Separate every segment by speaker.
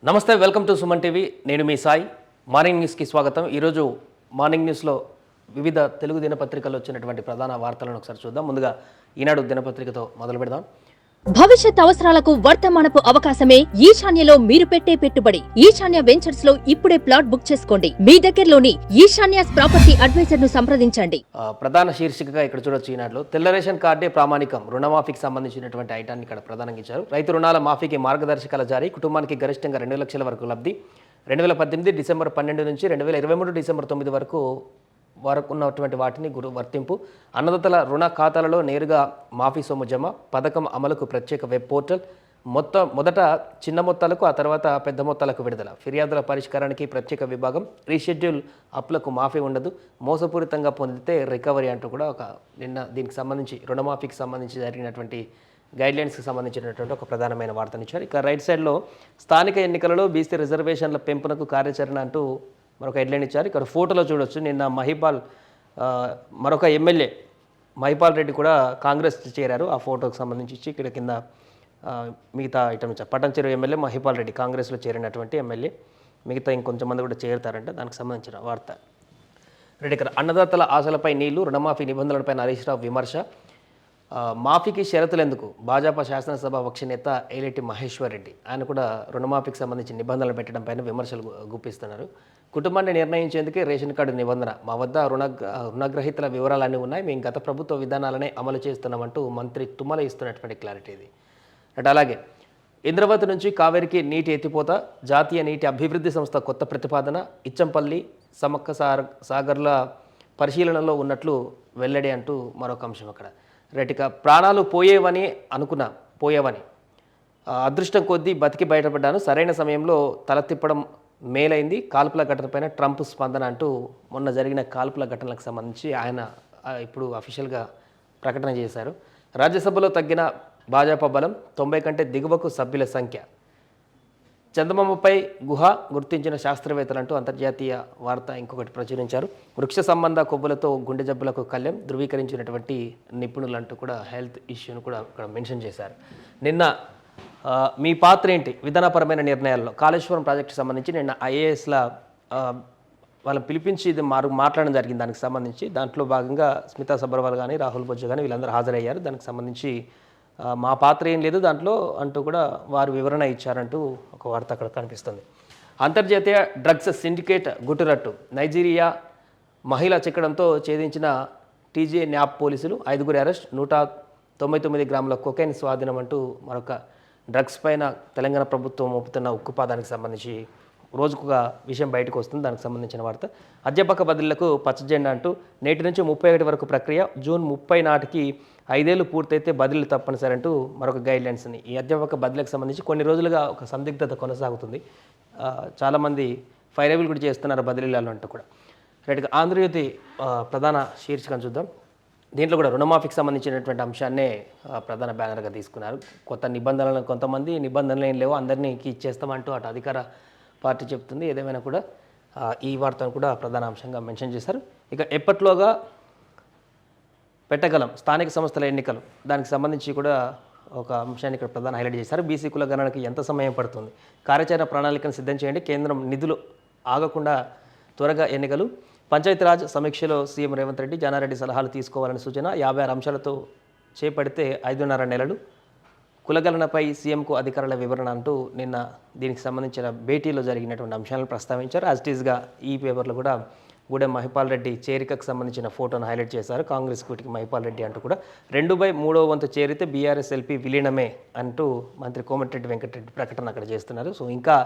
Speaker 1: నమస్తే, welcome to Suman TV. నేను మీ Sai. Morning న్యూస్కి స్వాగతం. ఈరోజు మార్నింగ్ న్యూస్లో వివిధ తెలుగు దినపత్రికల్లో వచ్చినటువంటి ప్రధాన వార్తలను ఒకసారి చూద్దాం. ముందుగా ఈనాడు దినపత్రికతో మొదలు పెడదాం.
Speaker 2: భవిష్యత్ అవసరాలకు వర్తమానపు అవకాశమే ఈశాన్యలో మీరు పెట్టే పెట్టుబడి. ఈశాన్య వెంచర్స్ లో ఇప్పుడే ప్లాట్ బుక్ చేసుకోండి. మీ దగ్గరలోని ఈశాన్యాస్ ప్రాపర్టీ అడ్వైజర్ ను సంప్రదించండి.
Speaker 1: ప్రధాన శీర్షికగా ఇక్కడ చూడొచ్చు. ఈనాడులో తెల్ల రేషన్ కార్డే ప్రామాణికం, రుణమాఫీకి సంబంధించినటువంటి ఐటాన్ని ఇక్కడ ప్రధానంగా ఇచ్చారు. రైతు రుణాల మాఫీకి మార్గదర్శకాల జారీ, కుటుంబానికి గరిష్టంగా 2 లక్షల వరకు లబ్ధి. 2018 డిసెంబర్ 12 నుంచి 2023 డిసెంబర్ 9 వరకు ఉన్నటువంటి వాటిని వర్తింపు. అన్నదాతల రుణ ఖాతాలలో నేరుగా మాఫీ సొమ్ము జమ. పథకం అమలుకు ప్రత్యేక వెబ్ పోర్టల్. మొదట చిన్న మొత్తాలకు, ఆ తర్వాత పెద్ద మొత్తాలకు విడుదల. ఫిర్యాదుల పరిష్కారానికి ప్రత్యేక విభాగం. రీషెడ్యూల్ అప్లకు మాఫీ ఉండదు. మోసపూరితంగా పొందితే రికవరీ అంటూ కూడా నిన్న దీనికి సంబంధించి రుణమాఫీకి సంబంధించి జరిగినటువంటి గైడ్లైన్స్కి సంబంధించినటువంటి ఒక ప్రధానమైన వార్తనిచ్చారు. ఇక రైట్ సైడ్లో స్థానిక ఎన్నికలలో బీసీ రిజర్వేషన్ల పెంపునకు కార్యాచరణ అంటూ మరొక హెడ్లైన్ ఇచ్చారు. ఇక్కడ ఫోటోలో చూడొచ్చు. నిన్న మహిపాల్ మరొక ఎమ్మెల్యే మహిపాల్ రెడ్డి కూడా కాంగ్రెస్ చేరారు. ఆ ఫోటోకి సంబంధించి ఇక్కడ కింద మిగతా ఐటమ్ ఇచ్చారు. పట్టంచెరు ఎమ్మెల్యే మహిపాల్ రెడ్డి కాంగ్రెస్లో చేరినటువంటి ఎమ్మెల్యే. మిగతా ఇంకొంచెం మంది కూడా చేరుతారంటే దానికి సంబంధించిన వార్త. రెడ్డి ఇక్కడ అన్నదాతల ఆశలపై నీళ్లు, రుణమాఫీ నిబంధనలపై హరీష్ రావు విమర్శ. మాఫీకి షరతులు ఎందుకు? భాజపా శాసనసభ పక్ష నేత ఏలేటి మహేశ్వర్ రెడ్డి ఆయన కూడా రుణమాఫీకి సంబంధించి నిబంధనలు పెట్టడం పైన విమర్శలు గుప్పిస్తున్నారు. కుటుంబాన్ని నిర్ణయించేందుకే రేషన్ కార్డు నిబంధన, మా వద్ద రుణగ్రహీతల వివరాలన్నీ ఉన్నాయి, మేము గత ప్రభుత్వ విధానాలనే అమలు చేస్తున్నామంటూ మంత్రి తుమ్మల ఇస్తున్నటువంటి క్లారిటీ ఇది. అంటే అలాగే ఇంద్రవతి నుంచి కావేరికి నీటి ఎత్తిపోత, జాతీయ నీటి అభివృద్ధి సంస్థ కొత్త ప్రతిపాదన, ఇచ్చంపల్లి సమక్క సాగర్ల పరిశీలనలో ఉన్నట్లు వెల్లడి అంటూ మరొక అంశం అక్కడ. రైట్గా ప్రాణాలు పోయేవని అదృష్టం కొద్దీ బతికి బయటపడ్డాను, సరైన సమయంలో తల తిప్పడం మేలైంది, కాల్పుల ఘటనపైన ట్రంప్ స్పందన అంటూ మొన్న జరిగిన కాల్పుల ఘటనలకు సంబంధించి ఆయన ఇప్పుడు అఫీషియల్గా ప్రకటన చేశారు. రాజ్యసభలో తగ్గిన భాజపా బలం, 90 కంటే దిగువకు సభ్యుల సంఖ్య. చందమామపై గుహ గుర్తించిన శాస్త్రవేత్తలంటూ అంతర్జాతీయ వార్త ఇంకొకటి ప్రచురించారు. వృక్ష సంబంధ కొవ్వులతో గుండె జబ్బులకు కళ్యం, ధృవీకరించినటువంటి నిపుణులంటూ కూడా హెల్త్ ఇష్యూను కూడా ఇక్కడ మెన్షన్ చేశారు. నిన్న మీ పాత్ర ఏంటి విధానపరమైన నిర్ణయాల్లో? కాళేశ్వరం ప్రాజెక్టుకి సంబంధించి నిన్న ఐఏఎస్ల వాళ్ళని పిలిపించి ఇది మాట్లాడడం జరిగింది. దానికి సంబంధించి దాంట్లో భాగంగా స్మితా సబర్వాల్ కానీ, రాహుల్ బొజ్జా కానీ వీళ్ళందరూ హాజరయ్యారు. దానికి సంబంధించి మా పాత్ర ఏం లేదు దాంట్లో అంటూ కూడా వారు వివరణ ఇచ్చారంటూ ఒక వార్త అక్కడ కనిపిస్తుంది. అంతర్జాతీయ డ్రగ్స్ సిండికేట్ గుట్టురట్టు, నైజీరియా మహిళ చిక్కడంతో ఛేదించిన టీజే న్యాప్ పోలీసులు, 5గురి అరెస్ట్, 199 గ్రాముల కొకైన్ స్వాధీనం అంటూ మరొక డ్రగ్స్ పైన తెలంగాణ ప్రభుత్వం మోపుతున్న ఉక్కుపాదానికి సంబంధించి రోజుకొక విషయం బయటకు వస్తుంది. దానికి సంబంధించిన వార్త. అధ్యాపక బదిలీలకు పచ్చజెండా అంటూ నేటి నుంచి 31 వరకు ప్రక్రియ, జూన్ 30 నాటికి 5 ఏళ్ళు పూర్తయితే బదిలీలు తప్పనిసరి అంటూ మరొక గైడ్లైన్స్ని. ఈ అధ్యాపక బదిలీలకు సంబంధించి కొన్ని రోజులుగా ఒక సందిగ్ధత కొనసాగుతుంది. చాలామంది ఫైరవిల్ కూడా చేస్తున్నారు బదిలీలలో అంటూ కూడా. రైట్గా ఆంధ్రజ్యోతి ప్రధాన శీర్షికను చూద్దాం. దీంట్లో కూడా రుణమాఫీకి సంబంధించినటువంటి అంశాన్నే ప్రధాన బ్యానర్గా తీసుకున్నారు. కొత్త నిబంధనలు, కొంతమంది నిబంధనలు ఏం లేవు అందరినీ ఇచ్చేస్తామంటూ అటు అధికార పార్టీ చెప్తుంది. ఏదేమైనా కూడా ఈ వార్తను కూడా ప్రధాన అంశంగా మెన్షన్ చేశారు. ఇక ఎప్పట్లోగా పెట్టగలం స్థానిక సంస్థల ఎన్నికలు, దానికి సంబంధించి కూడా ఒక అంశాన్ని ఇక్కడ ప్రధాన హైలైట్ చేశారు. బీసీ కుల గణనకి ఎంత సమయం పడుతుంది? కార్యాచరణ ప్రణాళికను సిద్ధం చేయండి, కేంద్రం నిధులు ఆగకుండా త్వరగా ఎన్నికలు. పంచాయతీరాజ్ సమీక్షలో సీఎం రేవంత్ రెడ్డి, జానారెడ్డి సలహాలు తీసుకోవాలని సూచన. 56 అంశాలతో చేపడితే 5.5 నెలలు. కులగణనపై సీఎంకు అధికారుల వివరణ అంటూ నిన్న దీనికి సంబంధించిన భేటీలో జరిగినటువంటి అంశాలను ప్రస్తావించారు. యాజ్ ఇట్ ఈస్గా ఈ పేపర్లో కూడా గూడెం మహిపాల్ రెడ్డి చేరికకు సంబంధించిన ఫోటోను హైలైట్ చేశారు. కాంగ్రెస్ కూటికి మహిపాల్ రెడ్డి అంటూ కూడా 2/3వ వంతు చేరితే బీఆర్ఎస్ ఎల్పీ విలీనమే అంటూ మంత్రి కోమటిరెడ్డి వెంకటరెడ్డి ప్రకటన అక్కడ చేస్తున్నారు. సో ఇంకా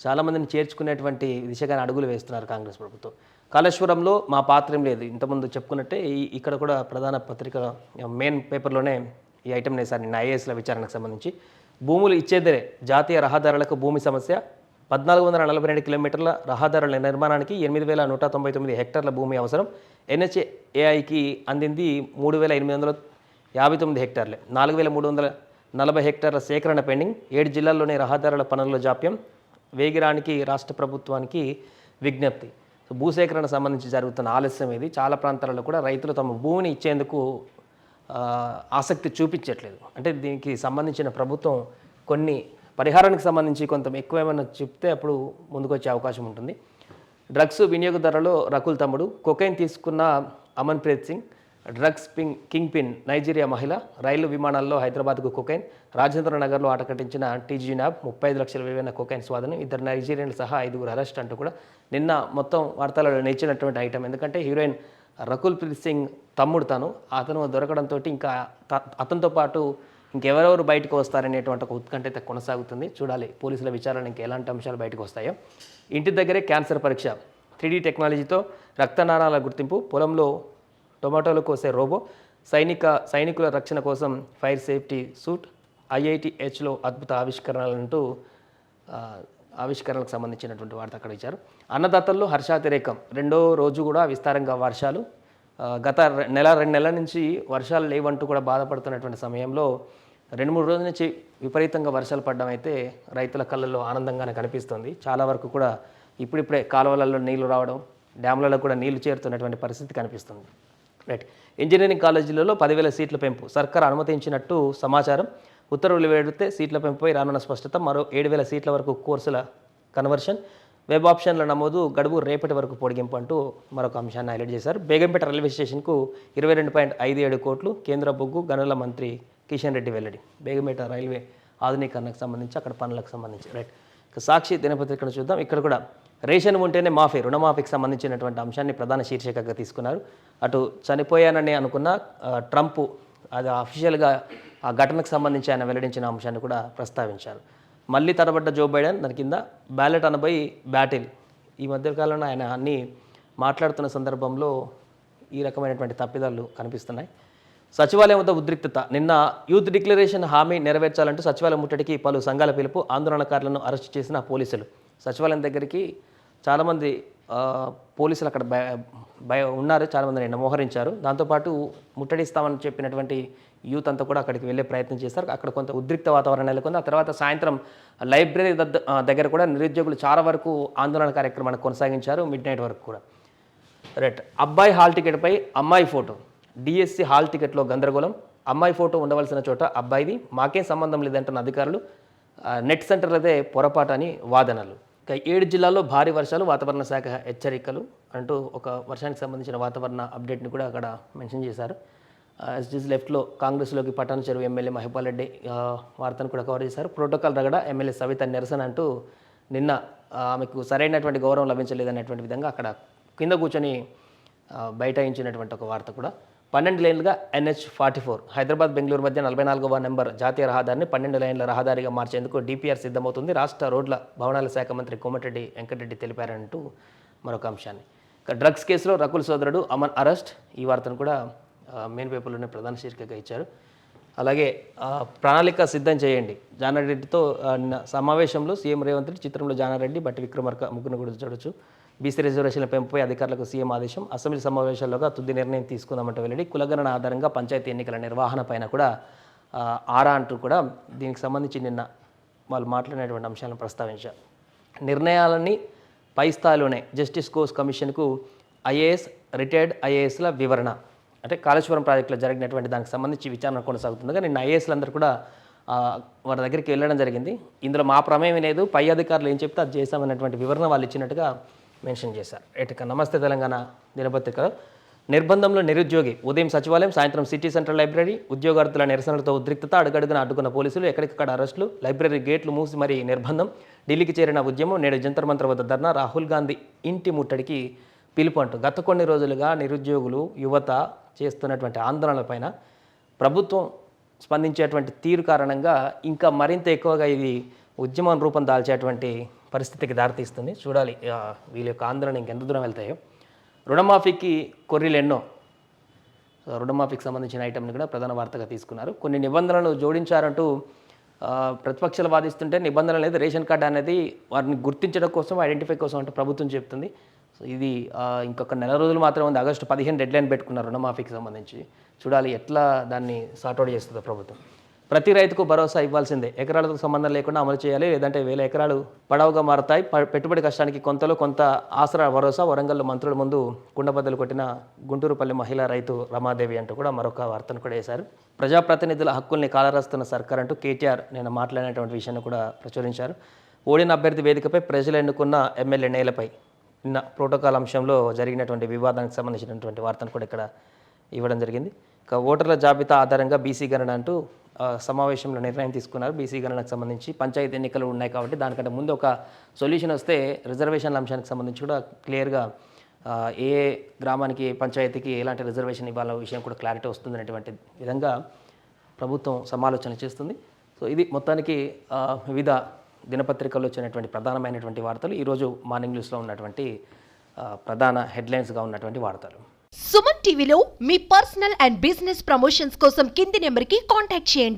Speaker 1: చాలామందిని చేర్చుకునేటువంటి దిశగానే అడుగులు వేస్తున్నారు కాంగ్రెస్ ప్రభుత్వం. కాళేశ్వరంలో మా పాత్ర ఏం లేదు, ఇంతకుముందు చెప్పుకున్నట్టే ఇక్కడ కూడా ప్రధాన పత్రిక మెయిన్ పేపర్లోనే ఈ ఐటమ్ వేశారు నిన్న ఐఏఎస్ల విచారణకు సంబంధించి. భూములు ఇచ్చేదే జాతీయ రహదారులకు భూమి సమస్య, 1442 కిలోమీటర్ల రహదారుల నిర్మాణానికి 8,199 హెక్టార్ల భూమి అవసరం. ఎన్హెచ్ఏఐకి అందింది 3,859 హెక్టార్లే, 4,340 హెక్టార్ల సేకరణ పెండింగ్. 7 జిల్లాల్లోని రహదారుల పనుల్లో జాప్యం, వేగిరానికి రాష్ట్ర ప్రభుత్వానికి విజ్ఞప్తి. సో భూసేకరణ సంబంధించి జరుగుతున్న ఆలస్యం ఇది. చాలా ప్రాంతాలలో కూడా రైతులు తమ భూమిని ఇచ్చేందుకు ఆసక్తి చూపించట్లేదు. అంటే దీనికి సంబంధించిన ప్రభుత్వం కొన్ని పరిహారానికి సంబంధించి కొంత ఎక్కువ ఏమైనా చెప్తే అప్పుడు ముందుకు వచ్చే అవకాశం ఉంటుంది. డ్రగ్స్ వినియోగదారులో రకుల్ తమ్ముడు, కొకైన్ తీసుకున్న Amanpreet Singh, drugs king pin Nigeria మహిళ, రైలు విమానాల్లో హైదరాబాద్కు కొకైన్, రాజేంద్ర నగర్లో ఆట కట్టించిన టీజీ న్యాబ్, 35 లక్షల విలువైన కొకైన్ స్వాధీనం, 2 నైజీరియన్లు సహా 5 అరెస్ట్ అంటూ కూడా నిన్న మొత్తం వార్తలలో నిలిచినటువంటి ఐటమ్. ఎందుకంటే హీరోయిన్ రకుల్ ప్రీత్ సింగ్ తమ్ముడు అతను దొరకడంతో ఇంకా అతనితో పాటు ఇంకెవరెవరు బయటకు వస్తారనేటువంటి ఒక ఉత్కంఠ అయితే కొనసాగుతుంది. చూడాలి పోలీసుల విచారణ ఇంకా ఎలాంటి అంశాలు బయటకు వస్తాయో. ఇంటి దగ్గరే క్యాన్సర్ పరీక్ష, 3D టెక్నాలజీతో రక్తనాళాల గుర్తింపు, పొలంలో టొమాటోలు కోసే రోబో, సైనికుల రక్షణ కోసం ఫైర్ సేఫ్టీ సూట్, IITHలో అద్భుత ఆవిష్కరణలంటూ ఆవిష్కరణలకు సంబంధించినటువంటి వార్త అక్కడ ఇచ్చారు. అన్నదాతల్లో హర్షాతిరేకం, 2వ రోజు కూడా విస్తారంగా వర్షాలు. గత 2 నెలల నుంచి వర్షాలు లేవంటూ కూడా బాధపడుతున్నటువంటి సమయంలో 2-3 రోజుల నుంచి విపరీతంగా వర్షాలు పడడం అయితే రైతుల కళ్ళల్లో ఆనందంగానే కనిపిస్తుంది. చాలా వరకు కూడా ఇప్పుడిప్పుడే కాలువలలో నీళ్లు రావడం, డ్యామ్లలో కూడా నీళ్లు చేరుతున్నటువంటి పరిస్థితి కనిపిస్తుంది. రైట్. ఇంజనీరింగ్ కాలేజీలలో 10,000 సీట్ల పెంపు సర్కార్ అనుమతించినట్టు సమాచారం. ఉత్తర్వులు వెడితే సీట్ల పెంపుపై రానున్న స్పష్టత. మరో 7,000 సీట్ల వరకు కోర్సుల కన్వర్షన్, వెబ్ ఆప్షన్ల నమోదు గడువు రేపటి వరకు పొడిగింపు అంటూ మరొక అంశాన్ని హైలైట్ చేశారు. బేగంపేట రైల్వే స్టేషన్కు 22.57 కోట్లు కేంద్ర బొగ్గు గనుల మంత్రి కిషన్ రెడ్డి వెల్లడి. బేగంపేట రైల్వే ఆధునీకరణకు సంబంధించి అక్కడ పనులకు సంబంధించి. రైట్. సాక్షి దినపత్రికను చూద్దాం. ఇక్కడ కూడా రేషన్ ఉంటేనే మాఫీ, రుణమాఫీకి సంబంధించినటువంటి అంశాన్ని ప్రధాన శీర్షికగా తీసుకున్నారు. అటు చనిపోయానని అనుకున్న ట్రంప్ అది అఫీషియల్గా ఆ ఘటనకు సంబంధించి ఆయన వెల్లడించిన అంశాన్ని కూడా ప్రస్తావించారు. మళ్ళీ తరబడ్డ జో బైడెన్, దాని కింద బ్యాలెట్ అనబోయి బ్యాటిల్. ఈ మధ్యకాలంలో ఆయన అన్నీ మాట్లాడుతున్న సందర్భంలో ఈ రకమైనటువంటి తప్పిదాలు కనిపిస్తున్నాయి. సచివాలయం వద్ద ఉద్రిక్తత, నిన్న యూత్ డిక్లరేషన్ హామీ నెరవేర్చాలంటూ సచివాలయం ముట్టడికి పలు సంఘాల పిలుపు, ఆందోళనకారులను అరెస్టు చేసిన పోలీసులు. సచివాలయం దగ్గరికి చాలామంది పోలీసులు అక్కడ ఉన్నారు, చాలామంది నిన్న మోహరించారు. దాంతోపాటు ముట్టడిస్తామని చెప్పినటువంటి యూత్ అంతా కూడా అక్కడికి వెళ్ళే ప్రయత్నం చేశారు. అక్కడ కొంత ఉద్రిక్త వాతావరణం నెలకొంది. ఆ తర్వాత సాయంత్రం లైబ్రరీ దగ్గర కూడా నిరుద్యోగులు చాలా వరకు ఆందోళన కార్యక్రమాన్ని కొనసాగించారు, మిడ్ నైట్ వరకు కూడా. రైట్. అబ్బాయి హాల్ టికెట్పై అమ్మాయి ఫోటో, డిఎస్సి హాల్ టికెట్లో గందరగోళం, అమ్మాయి ఫోటో ఉండవలసిన చోట అబ్బాయిది, మాకేం సంబంధం లేదంటున్న అధికారులు. నెట్ సెంటర్లదే పొరపాటు అని వాదనలు. ఇక 7 జిల్లాల్లో భారీ వర్షాలు, వాతావరణ శాఖ హెచ్చరికలు అంటూ ఒక వర్షానికి సంబంధించిన వాతావరణ అప్డేట్ని కూడా అక్కడ మెన్షన్ చేశారు. ఎస్డీస్ లెఫ్ట్లో కాంగ్రెస్లోకి పటాన్ చెరువు ఎమ్మెల్యే మహిపాల్ రెడ్డి వార్తను కూడా కవర్ చేశారు. ప్రోటోకాల్ రగడ, ఎమ్మెల్యే సవిత నిరసన అంటూ నిన్న ఆమెకు సరైనటువంటి గౌరవం లభించలేదనేటువంటి విధంగా అక్కడ కింద కూర్చొని బైఠాయించినటువంటి ఒక వార్త కూడా. 12 లేన్లుగా NH44 హైదరాబాద్ బెంగళూరు మధ్య 44వ నెంబర్ జాతీయ రహదారిని 12 లేన్ల రహదారిగా మార్చేందుకు DPR సిద్ధమవుతుంది. రాష్ట్ర రోడ్ల భవనాల శాఖ మంత్రి కోమటిరెడ్డి వెంకటరెడ్డి తెలిపారంటూ మరొక అంశాన్ని. డ్రగ్స్ కేసులో రకుల్ సోదరుడు అమన్ అరెస్ట్, ఈ వార్తను కూడా మెయిన్ పేపర్లోనే ప్రధాన శీర్షికగా ఇచ్చారు. అలాగే ప్రణాళిక సిద్ధం చేయండి, జానారెడ్డితో సమావేశంలో సీఎం రేవంత్ రెడ్డి, చిత్రంలో జానారెడ్డి, బట్టి విక్రమార్క ముగ్గురు కూడా చూడొచ్చు. బీసీ రిజర్వేషన్ల పెంపుపై అధికారులకు సీఎం ఆదేశం, అసెంబ్లీ సమావేశాల్లోగా తుది నిర్ణయం తీసుకుందామంటే వెల్లడి. కులగణన ఆధారంగా పంచాయతీ ఎన్నికల నిర్వహణ పైన కూడా ఆరా అంటూ కూడా దీనికి సంబంధించి నిన్న వాళ్ళు మాట్లాడినటువంటి అంశాలను ప్రస్తావించారు. నిర్ణయాలన్నీ పై స్థాయిలోనే, జస్టిస్ కోర్స్ కమిషన్కు ఐఏఎస్, రిటైర్డ్ ఐఏఎస్ల వివరణ. అంటే కాళేశ్వరం ప్రాజెక్టులో జరిగినటువంటి దానికి సంబంధించి విచారణ కొనసాగుతుండగా నిన్న ఐఏఎస్లందరూ కూడా వారి దగ్గరికి వెళ్ళడం జరిగింది. ఇందులో మా ప్రమేయం లేదు, పై అధికారులు ఏం చెప్తే అది చేశామన్నటువంటి వివరణ వాళ్ళు ఇచ్చినట్టుగా మెన్షన్ చేశారు. ఇటుక నమస్తే తెలంగాణ దినపత్రికలో నిర్బంధంలో నిరుద్యోగి, ఉదయం సచివాలయం, సాయంత్రం సిటీ సెంట్రల్ లైబ్రరీ, ఉద్యోగార్థుల నిరసనలతో ఉద్రిక్తత, అడుగడుగున అడ్డుకున్న పోలీసులు, ఎక్కడికక్కడ అరెస్టులు, లైబ్రరీ గేట్లు మూసి మరీ నిర్బంధం, ఢిల్లీకి చేరిన ఉద్యమం, నేడు జంతర్ మంతర్ వద్ద ధర్నా, రాహుల్ గాంధీ ఇంటి ముట్టడికి పిలుపు అంటూ గత కొన్ని రోజులుగా నిరుద్యోగులు, యువత చేస్తున్నటువంటి ఆందోళనలపైన ప్రభుత్వం స్పందించేటువంటి తీరు కారణంగా ఇంకా మరింత ఎక్కువగా ఇది ఉద్యమం రూపం దాల్చేటువంటి పరిస్థితికి దారితీస్తుంది. చూడాలి వీళ్ళ యొక్క ఆందోళన ఇంకెంత దూరం వెళ్తాయో. రుణమాఫీకి కొర్రీలు ఎన్నో, రుణమాఫీకి సంబంధించిన ఐటమ్ని కూడా ప్రధాన వార్తగా తీసుకున్నారు. కొన్ని నిబంధనలు జోడించారంటూ ప్రతిపక్షాలు వాదిస్తుంటే నిబంధనలు అనేది రేషన్ కార్డు అనేది వారిని గుర్తించడం కోసం, ఐడెంటిఫై కోసం అంటే ప్రభుత్వం చెప్తుంది. సో ఇది ఇంకొక నెల రోజులు మాత్రం ఉంది. ఆగస్టు 15 డెడ్లైన్ పెట్టుకున్నారు రుణమాఫీకి సంబంధించి. చూడాలి ఎట్లా దాన్ని సార్ట్అవుట్ చేస్తుందో ప్రభుత్వం. ప్రతి రైతుకు భరోసా ఇవ్వాల్సిందే, ఎకరాలతో సంబంధం లేకుండా అమలు చేయాలి, లేదంటే 1000 ఎకరాలు పడవగా మారతాయి, పెట్టుబడి కష్టానికి కొంతలో కొంత ఆసరా భరోసా. వరంగల్లో మంత్రుల ముందు కుండబద్దలు కొట్టిన గుంటూరుపల్లి మహిళా రైతు రమాదేవి అంటూ కూడా మరొక వార్తను కూడా వేశారు. ప్రజాప్రతినిధుల హక్కుల్ని కాలరాస్తున్న సర్కార్ అంటూ కేటీఆర్ నేను మాట్లాడినటువంటి విషయాన్ని కూడా ప్రచురించారు. ఓడిన అభ్యర్థి వేదికపై ప్రజలు ఎన్నుకున్న ఎమ్మెల్యే నేలపై నిన్న ప్రోటోకాల్ అంశంలో జరిగినటువంటి వివాదానికి సంబంధించినటువంటి వార్తను కూడా ఇక్కడ ఇవ్వడం జరిగింది. ఇక ఓటర్ల జాబితా ఆధారంగా బీసీ గణన అంటూ సమావేశంలో నిర్ణయం తీసుకున్నారు. బీసీ గణనకు సంబంధించి పంచాయతీ ఎన్నికలు ఉన్నాయి కాబట్టి దానికంటే ముందు ఒక సొల్యూషన్ వస్తే రిజర్వేషన్ల అంశానికి సంబంధించి కూడా క్లియర్గా ఏ గ్రామానికి పంచాయతీకి ఎలాంటి రిజర్వేషన్ ఇవ్వాలనే విషయం కూడా క్లారిటీ వస్తుందనేటువంటి విధంగా ప్రభుత్వం సమాలోచన చేస్తుంది. సో ఇది మొత్తానికి వివిధ దినపత్రికల్లో వచ్చినటువంటి ప్రధానమైనటువంటి వార్తలు, ఈరోజు మార్నింగ్ న్యూస్లో ఉన్నటువంటి ప్రధాన హెడ్లైన్స్గా ఉన్నటువంటి వార్తలు.
Speaker 3: సుమన్ టీవీలో మీ పర్సనల్ అండ్ బిజినెస్ ప్రమోషన్స్ కోసం కింది నెంబర్కి కాంటాక్ట్ చేయండి.